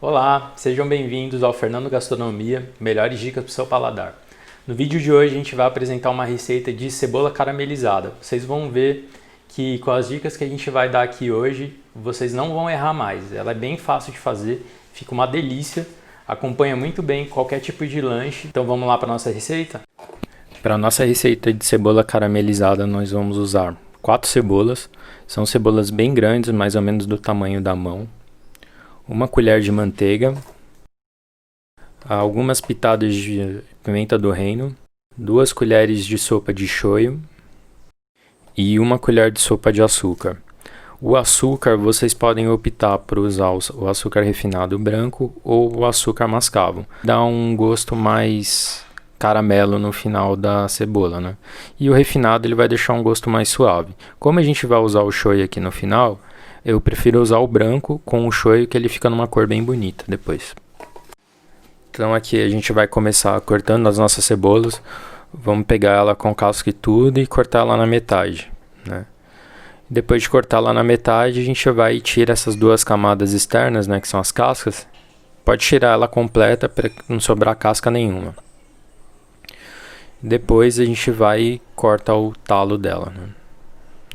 Olá, sejam bem-vindos ao Fernando Gastronomia, melhores dicas para o seu paladar. No vídeo de hoje a gente vai apresentar uma receita de cebola caramelizada. Vocês vão ver que com as dicas que a gente vai dar aqui hoje, vocês não vão errar mais. Ela é bem fácil de fazer, fica uma delícia, acompanha muito bem qualquer tipo de lanche. Então vamos lá para a nossa receita? Para a nossa receita de cebola caramelizada nós vamos usar 4 cebolas. São cebolas bem grandes, mais ou menos do tamanho da mão. Uma colher de manteiga, algumas pitadas de pimenta do reino, 2 colheres de sopa de shoyu e 1 colher de sopa de açúcar. O açúcar vocês podem optar por usar o açúcar refinado branco ou o açúcar mascavo. Dá um gosto mais caramelo no final da cebola, né? E o refinado ele vai deixar um gosto mais suave. Como a gente vai usar o shoyu aqui no final, eu prefiro usar o branco com o shoyu, que ele fica numa cor bem bonita depois. Então aqui a gente vai começar cortando as nossas cebolas. Vamos pegar ela com casca e tudo e cortar ela na metade, né? Depois de cortar lá na metade, a gente vai tirar essas 2 camadas externas, né, que são as cascas. Pode tirar ela completa para não sobrar casca nenhuma. Depois a gente vai cortar o talo dela, né,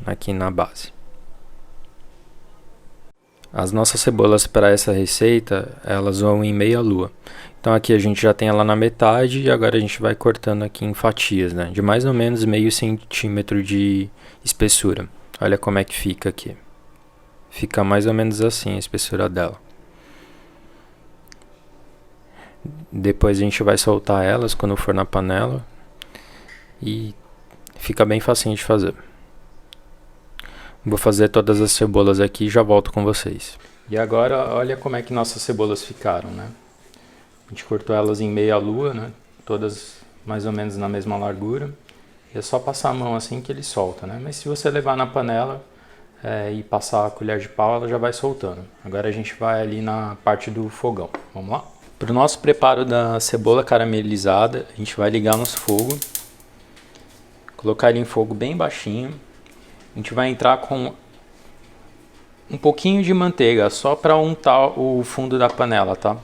aqui na base. As nossas cebolas para essa receita, elas vão em meia lua. Então aqui a gente já tem ela na metade e agora a gente vai cortando aqui em fatias, né? De mais ou menos meio centímetro de espessura. Olha como é que fica aqui. Fica mais ou menos assim a espessura dela. Depois a gente vai soltar elas quando for na panela. E fica bem facinho de fazer. Vou fazer todas as cebolas aqui e já volto com vocês. E agora, olha como é que nossas cebolas ficaram, né? A gente cortou elas em meia lua, né? Todas mais ou menos na mesma largura. E é só passar a mão assim que ele solta, né? Mas se você levar na panela e passar a colher de pau, ela já vai soltando. Agora a gente vai ali na parte do fogão. Vamos lá? Para o nosso preparo da cebola caramelizada, a gente vai ligar nosso fogo. Colocar ele em fogo bem baixinho. A gente vai entrar com um pouquinho de manteiga, só para untar o fundo da panela, tá?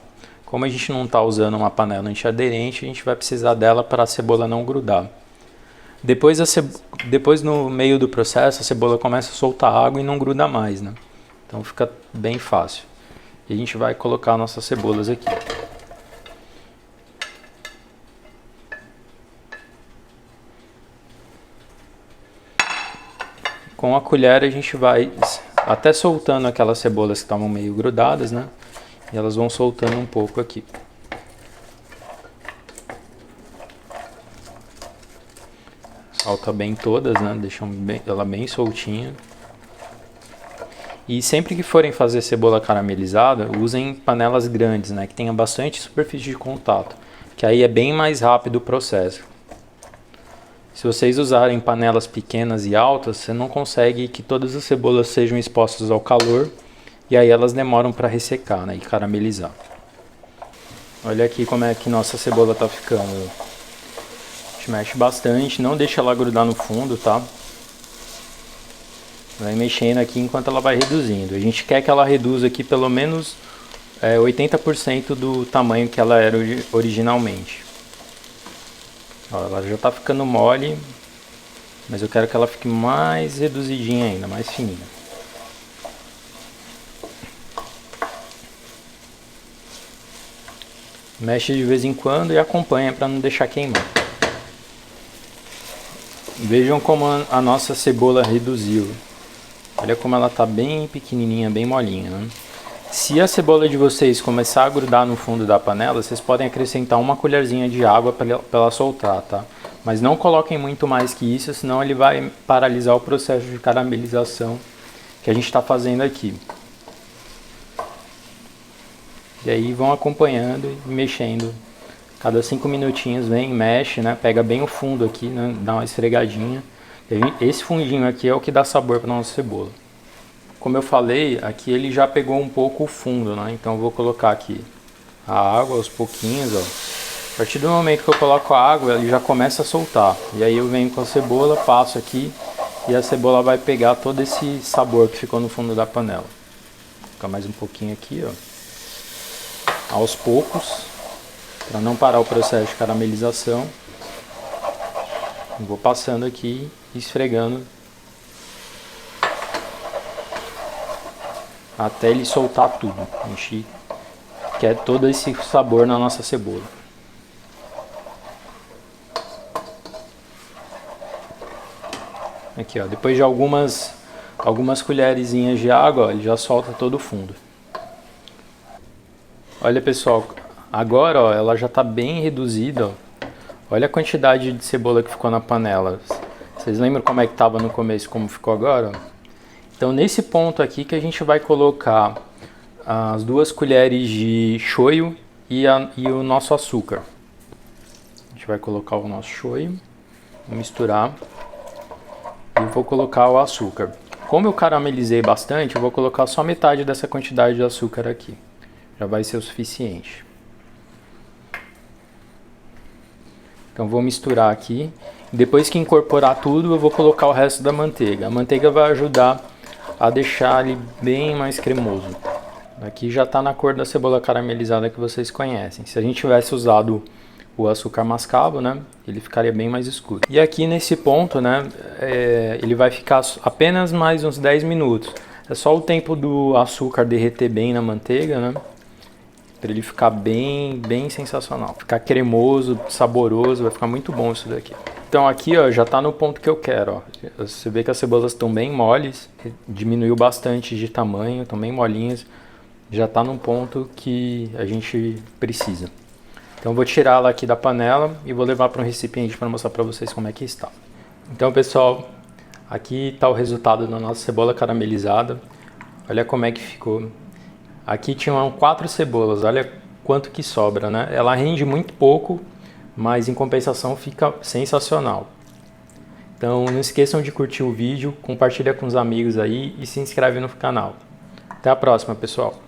Como a gente não está usando uma panela antiaderente, a gente vai precisar dela para a cebola não grudar. Depois no meio do processo, a cebola começa a soltar água e não gruda mais, né? Então fica bem fácil. E a gente vai colocar nossas cebolas aqui. Com a colher a gente vai até soltando aquelas cebolas que estavam meio grudadas, né? E elas vão soltando um pouco aqui. Solta bem todas, né? Deixam ela bem soltinha. E sempre que forem fazer cebola caramelizada, usem panelas grandes, né? Que tenha bastante superfície de contato. Que aí é bem mais rápido o processo. Se vocês usarem panelas pequenas e altas, você não consegue que todas as cebolas sejam expostas ao calor e aí elas demoram para ressecar, né, e caramelizar. Olha aqui como é que nossa cebola tá ficando. A gente mexe bastante, não deixa ela grudar no fundo, tá? Vai mexendo aqui enquanto ela vai reduzindo. A gente quer que ela reduza aqui pelo menos 80% do tamanho que ela era originalmente. Ó, ela já tá ficando mole, mas eu quero que ela fique mais reduzidinha ainda, mais fininha. Mexe de vez em quando e acompanha para não deixar queimar. Vejam como a nossa cebola reduziu. Olha como ela tá bem pequenininha, bem molinha, né? Se a cebola de vocês começar a grudar no fundo da panela, vocês podem acrescentar 1 colherzinha de água para ela soltar, tá? Mas não coloquem muito mais que isso, senão ele vai paralisar o processo de caramelização que a gente está fazendo aqui. E aí vão acompanhando e mexendo. Cada 5 minutinhos vem, mexe, né? Pega bem o fundo aqui, né? Dá uma esfregadinha. Esse fundinho aqui é o que dá sabor para nossa cebola. Como eu falei, aqui ele já pegou um pouco o fundo, né? Então eu vou colocar aqui a água aos pouquinhos, ó. A partir do momento que eu coloco a água, ele já começa a soltar. E aí eu venho com a cebola, passo aqui e a cebola vai pegar todo esse sabor que ficou no fundo da panela. Vou colocar mais um pouquinho aqui, ó. aos poucos, para não parar o processo de caramelização. Vou passando aqui, esfregando até ele soltar tudo. A gente quer todo esse sabor na nossa cebola. Aqui, ó, depois de algumas colherzinhas de água, ó, ele já solta todo o fundo. Olha, pessoal, agora, ó, ela já está bem reduzida, ó. Olha a quantidade de cebola que ficou na panela. Vocês lembram como é que estava no começo, como ficou agora? Então, nesse ponto aqui que a gente vai colocar as 2 colheres de shoyu e o nosso açúcar. A gente vai colocar o nosso shoyu, vou misturar e vou colocar o açúcar. Como eu caramelizei bastante, eu vou colocar só metade dessa quantidade de açúcar aqui. Já vai ser o suficiente. Então vou misturar aqui. Depois que incorporar tudo, eu vou colocar o resto da manteiga. A manteiga vai ajudar a deixar ele bem mais cremoso. Aqui já está na cor da cebola caramelizada que vocês conhecem. Se a gente tivesse usado o açúcar mascavo, né, ele ficaria bem mais escuro. E aqui nesse ponto, né, ele vai ficar apenas mais uns 10 minutos. É só o tempo do açúcar derreter bem na manteiga, né? Para ele ficar bem sensacional. Ficar cremoso, saboroso, vai ficar muito bom isso daqui. Então aqui, ó, já está no ponto que eu quero, ó. Você vê que as cebolas estão bem moles, diminuiu bastante de tamanho, estão bem molinhas. Já está num ponto que a gente precisa. Então eu vou tirá-la aqui da panela e vou levar para um recipiente para mostrar para vocês como é que está. Então, pessoal, aqui está o resultado da nossa cebola caramelizada. Olha como é que ficou. Aqui tinham 4 cebolas, olha quanto que sobra, né? Ela rende muito pouco, mas em compensação fica sensacional. Então não esqueçam de curtir o vídeo, compartilha com os amigos aí e se inscreve no canal. Até a próxima, pessoal!